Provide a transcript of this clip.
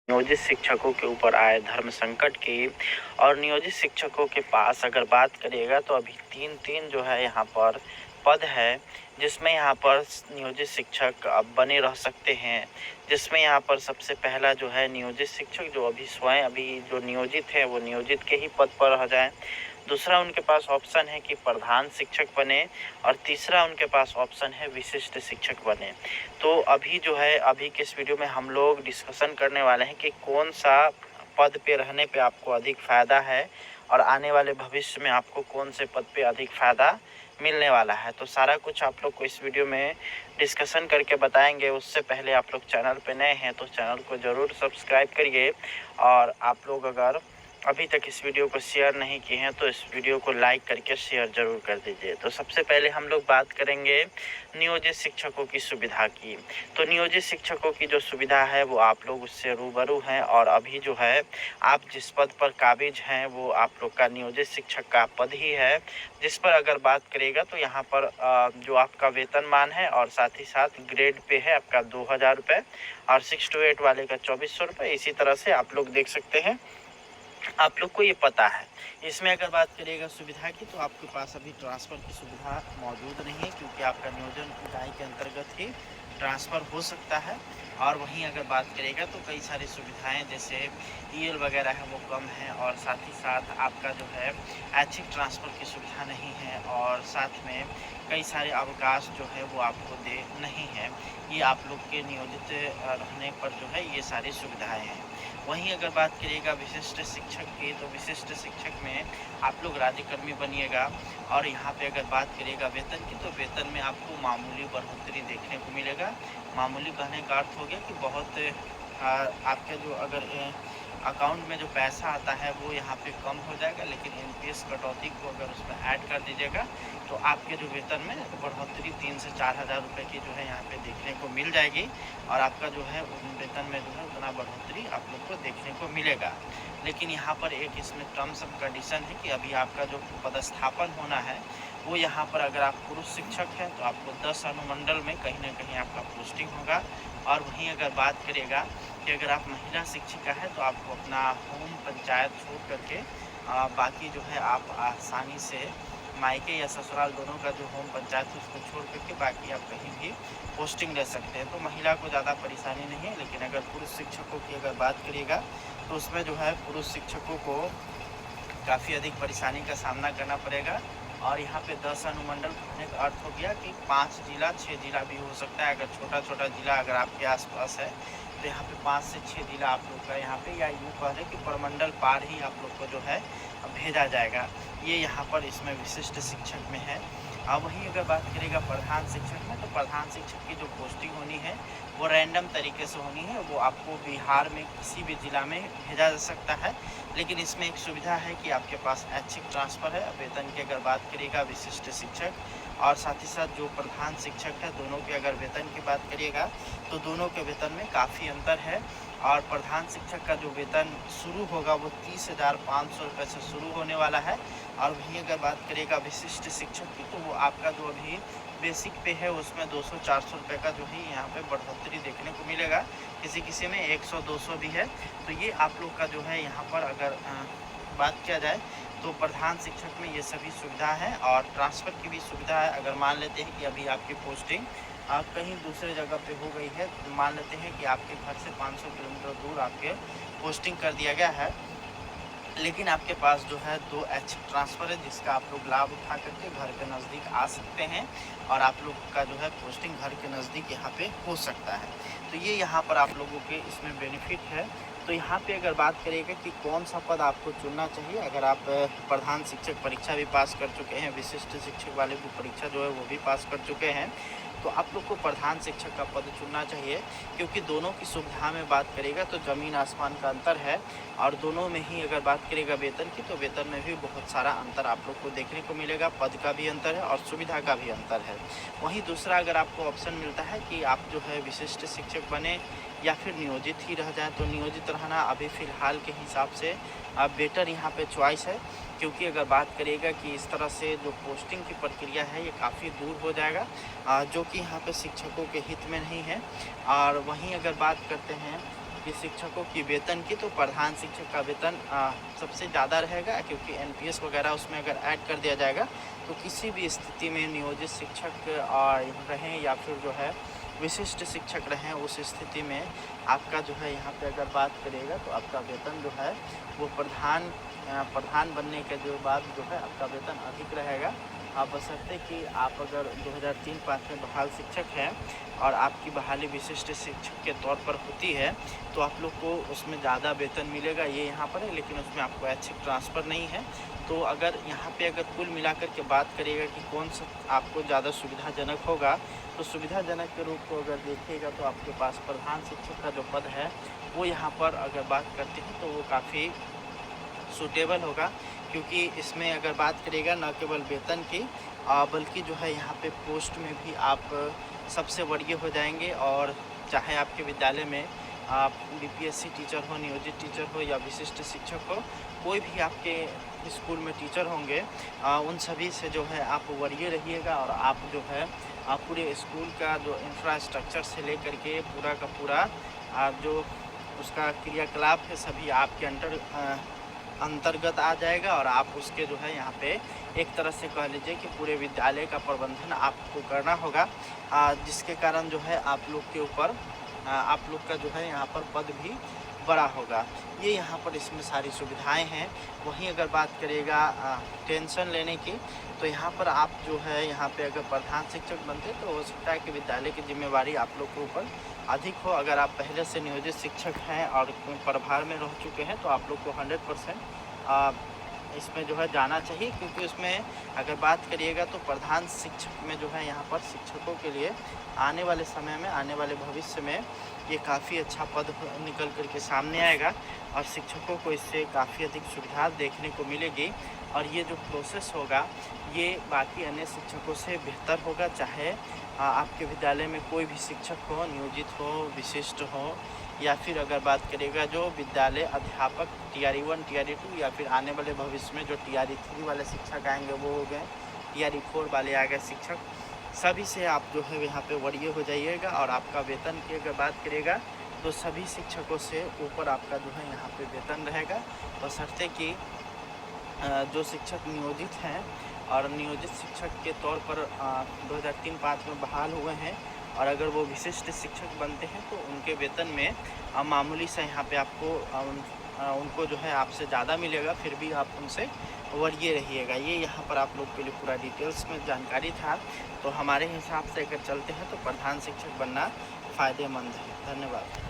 नियोजित शिक्षकों के ऊपर आए धर्म संकट की। और नियोजित शिक्षकों के पास अगर बात करिएगा तो अभी तीन जो है यहाँ पर पद है, जिसमें यहाँ पर नियोजित शिक्षक अब बने रह सकते हैं। जिसमें यहाँ पर सबसे पहला जो है नियोजित शिक्षक जो अभी स्वयं अभी जो नियोजित है वो नियोजित के ही पद पर रह जाए। दूसरा उनके पास ऑप्शन है कि प्रधान शिक्षक बने, और तीसरा उनके पास ऑप्शन है विशिष्ट शिक्षक बने। तो अभी जो है अभी के इस वीडियो में हम लोग डिस्कशन करने वाले हैं कि कौन सा पद पे रहने पे आपको अधिक फ़ायदा है, और आने वाले भविष्य में आपको कौन से पद पे अधिक फ़ायदा मिलने वाला है। तो सारा कुछ आप लोग को इस वीडियो में डिस्कशन करके बताएंगे। उससे पहले आप लोग चैनल पे नए हैं तो चैनल को ज़रूर सब्सक्राइब करिए, और आप लोग अगर अभी तक इस वीडियो को शेयर नहीं किए हैं तो इस वीडियो को लाइक करके शेयर ज़रूर कर दीजिए। तो सबसे पहले हम लोग बात करेंगे नियोजित शिक्षकों की सुविधा की। तो नियोजित शिक्षकों की जो सुविधा है वो आप लोग उससे रूबरू हैं, और अभी जो है आप जिस पद पर काबिज हैं वो आप लोग का नियोजित शिक्षक का पद ही है। जिस पर अगर बात करेगा तो यहाँ पर जो आपका वेतनमान है और साथ ही साथ ग्रेड पे है आपका 2000 रुपये, और 6 to 8 वाले का 2400 रुपये। इसी तरह से आप लोग देख सकते हैं, आप लोग को ये पता है। इसमें अगर बात करिएगा सुविधा की तो आपके पास अभी ट्रांसफ़र की सुविधा मौजूद नहीं है, क्योंकि आपका नियोजन इकाई के अंतर्गत ही ट्रांसफ़र हो सकता है। और वहीं अगर बात करिएगा तो कई सारी सुविधाएं जैसे ईएल वगैरह है वो कम है, और साथ ही साथ आपका जो है ऐच्छिक ट्रांसफ़र की सुविधा नहीं है, और साथ में कई सारे अवकाश जो है वो आपको दे नहीं है। ये आप लोग के नियोजित रहने पर जो है ये सारी सुविधाएँ हैं। वहीं अगर बात करिएगा विशिष्ट शिक्षक की तो विशिष्ट शिक्षक में आप लोग राज्यकर्मी बनिएगा। और यहाँ पे अगर बात करिएगा वेतन की तो वेतन में आपको मामूली बढ़ोतरी देखने को मिलेगा। मामूली कहने का अर्थ हो गया कि बहुत आपके जो अगर अकाउंट में जो पैसा आता है वो यहाँ पे कम हो जाएगा, लेकिन एनपीएस कटौती को अगर उसमें ऐड कर दीजिएगा तो आपके जो वेतन में बढ़ोतरी 3 से 4 हज़ार रुपये की जो है यहाँ पे देखने को मिल जाएगी, और आपका जो है वेतन में जो है उतना बढ़ोतरी आप लोग को देखने को मिलेगा। लेकिन यहाँ पर एक इसमें टर्म्स एंड कंडीशन है कि अभी आपका जो पदस्थापन होना है वो यहाँ पर अगर आप पुरुष शिक्षक हैं तो आपको 10 अनुमंडल में कहीं ना कहीं आपका पोस्टिंग होगा। और वहीं अगर बात करिएगा कि अगर आप महिला शिक्षिका है तो आपको अपना होम पंचायत छोड़ करके बाकी जो है आप आसानी से मायके या ससुराल दोनों का जो होम पंचायत है उसको छोड़ करके बाकी आप कहीं भी पोस्टिंग ले सकते हैं। तो महिला को ज़्यादा परेशानी नहीं है। लेकिन अगर पुरुष शिक्षकों की अगर बात करिएगा तो उसमें जो है पुरुष शिक्षकों को काफ़ी अधिक परेशानी का सामना करना पड़ेगा। और यहाँ पे 10 अनुमंडल कहने का अर्थ हो गया कि 5 जिला 6 जिला भी हो सकता है। अगर छोटा छोटा जिला अगर आपके आसपास है तो यहाँ पे 5 से 6 जिला आप लोग का यहाँ पे, या यूँ कह लें कि प्रमंडल पार ही आप लोग को जो है भेजा जाएगा। ये यहाँ पर इसमें विशिष्ट शिक्षक में है। अब वहीं अगर बात करेगा प्रधान शिक्षक में तो प्रधान शिक्षक की जो पोस्टिंग होनी है वो रैंडम तरीके से होनी है। वो आपको बिहार में किसी भी ज़िला में भेजा जा सकता है। लेकिन इसमें एक सुविधा है कि आपके पास ऐच्छिक ट्रांसफ़र है। वेतन की अगर बात करिएगा विशिष्ट शिक्षक और साथ ही साथ जो प्रधान शिक्षक है दोनों के अगर वेतन की बात करिएगा तो दोनों के वेतन में काफ़ी अंतर है। और प्रधान शिक्षक का जो वेतन शुरू होगा वो 30,500 रुपये से शुरू होने वाला है। और वहीं अगर बात करिएगा विशिष्ट शिक्षक की तो वो आपका जो अभी बेसिक पे है उसमें 200-400 रुपये का जो है यहाँ पे बढ़ोतरी देखने को मिलेगा। किसी किसी में 100-200 भी है। तो ये आप लोग का जो है यहाँ पर अगर बात किया जाए तो प्रधान शिक्षक में ये सभी सुविधा है। और ट्रांसफ़र की भी सुविधा है। अगर मान लेते हैं कि अभी आपकी पोस्टिंग कहीं दूसरे जगह पे हो गई है, मान लेते हैं कि आपके घर से 500 किलोमीटर दूर आपके पोस्टिंग कर दिया गया है, लेकिन आपके पास जो है 2 ऐच्छिक ट्रांसफ़र है जिसका आप लोग लाभ उठा करके घर के नज़दीक आ सकते हैं, और आप लोग का जो है पोस्टिंग घर के नज़दीक यहाँ पे हो सकता है। तो ये यहाँ पर आप लोगों के इसमें बेनिफिट है। तो यहाँ पे अगर बात करिएगा कि कौन सा पद आपको चुनना चाहिए, अगर आप प्रधान शिक्षक परीक्षा भी पास कर चुके हैं, विशिष्ट शिक्षक वाले की परीक्षा जो है वो भी पास कर चुके हैं, तो आप लोग को प्रधान शिक्षक का पद चुनना चाहिए। क्योंकि दोनों की सुविधा में बात करेगा तो ज़मीन आसमान का अंतर है। और दोनों में ही अगर बात करेगा वेतन की तो वेतन में भी बहुत सारा अंतर आप लोग को देखने को मिलेगा। पद का भी अंतर है और सुविधा का भी अंतर है। वहीं दूसरा अगर आपको ऑप्शन मिलता है कि आप जो है विशिष्ट शिक्षक बने या फिर नियोजित ही रह जाए, तो नियोजित रहना अभी फ़िलहाल के हिसाब से बेटर यहाँ पे चॉइस है। क्योंकि अगर बात करिएगा कि इस तरह से जो पोस्टिंग की प्रक्रिया है ये काफ़ी दूर हो जाएगा, जो कि यहाँ पे शिक्षकों के हित में नहीं है। और वहीं अगर बात करते हैं कि शिक्षकों की वेतन की, तो प्रधान शिक्षक का वेतन सबसे ज़्यादा रहेगा, क्योंकि एनपीएस वगैरह उसमें अगर ऐड कर दिया जाएगा तो किसी भी स्थिति में नियोजित शिक्षक रहें या फिर जो है विशिष्ट शिक्षक रहें, उस स्थिति में आपका जो है यहाँ पे अगर बात करिएगा तो आपका वेतन जो है वो प्रधान बनने के जो बाद जो है आपका वेतन अधिक रहेगा। आप बशर्ते कि आप अगर 2003-05 में बहाल शिक्षक हैं और आपकी बहाली विशिष्ट शिक्षक के तौर पर होती है तो आप लोग को उसमें ज़्यादा वेतन मिलेगा, ये यहाँ पर है, लेकिन उसमें आपको ऐच्छिक ट्रांसफ़र नहीं है। तो अगर यहाँ पे अगर कुल मिलाकर के बात करिएगा कि कौन सा आपको ज़्यादा सुविधाजनक होगा, तो सुविधाजनक के रूप को अगर देखिएगा तो आपके पास प्रधान शिक्षक का जो पद है वो यहाँ पर अगर बात करते हैं तो वो काफ़ी सूटेबल होगा, क्योंकि इसमें अगर बात करिएगा न केवल वेतन की बल्कि जो है यहाँ पे पोस्ट में भी आप सबसे वरीय हो जाएंगे। और चाहे आपके विद्यालय में आप बीपीएससी टीचर हो, नियोजित टीचर हो या विशिष्ट शिक्षक हो, कोई भी आपके स्कूल में टीचर होंगे उन सभी से जो है आप वरीय रहिएगा। और आप जो है आप पूरे स्कूल का जो इंफ्रास्ट्रक्चर से लेकर के पूरा का पूरा जो उसका क्रियाकलाप है सभी आपके अंतर्गत आ जाएगा। और आप उसके जो है यहाँ पे एक तरह से कह लीजिए कि पूरे विद्यालय का प्रबंधन आपको करना होगा, जिसके कारण जो है आप लोग के ऊपर आप लोग का जो है यहाँ पर पद भी बड़ा होगा। ये यहाँ पर इसमें सारी सुविधाएं हैं। वहीं अगर बात करिएगा टेंशन लेने की, तो यहाँ पर आप जो है यहाँ पे अगर प्रधान शिक्षक बनते तो हो सकता है कि विद्यालय की जिम्मेवारी आप लोग के ऊपर अधिक हो। अगर आप पहले से नियोजित शिक्षक हैं और प्रभार में रह चुके हैं तो आप लोग को 100% इसमें जो है जाना चाहिए, क्योंकि उसमें अगर बात करिएगा तो प्रधान शिक्षक में जो है यहाँ पर शिक्षकों के लिए आने वाले समय में, आने वाले भविष्य में ये काफ़ी अच्छा पद निकल कर के सामने आएगा और शिक्षकों को इससे काफ़ी अधिक सुविधा देखने को मिलेगी। और ये जो प्रोसेस होगा ये बाकी अन्य शिक्षकों से बेहतर होगा, चाहे आपके विद्यालय में कोई भी शिक्षक हो, नियोजित हो, विशिष्ट हो, या फिर अगर बात करेगा जो विद्यालय अध्यापक TRE 1 TRE 2 या फिर आने वाले भविष्य में जो TRE 3 वाले शिक्षक आएंगे वो हो गए, TRE 4 वाले आ गए शिक्षक, सभी से आप जो है यहाँ पे वरीय हो जाइएगा। और आपका वेतन की अगर बात करेगा तो सभी शिक्षकों से ऊपर आपका जो है यहाँ पे वेतन रहेगा, बशर्ते कि जो शिक्षक नियोजित हैं और नियोजित शिक्षक के तौर पर 2003-05 में बहाल हुए हैं और अगर वो विशिष्ट शिक्षक बनते हैं तो उनके वेतन में मामूली सा यहाँ पे आपको उनको जो है आपसे ज़्यादा मिलेगा, फिर भी आप उनसे वरीय रहिएगा। ये यहाँ पर आप लोग के लिए पूरा डिटेल्स में जानकारी था। तो हमारे हिसाब से अगर चलते हैं तो प्रधान शिक्षक बनना फ़ायदेमंद है। धन्यवाद।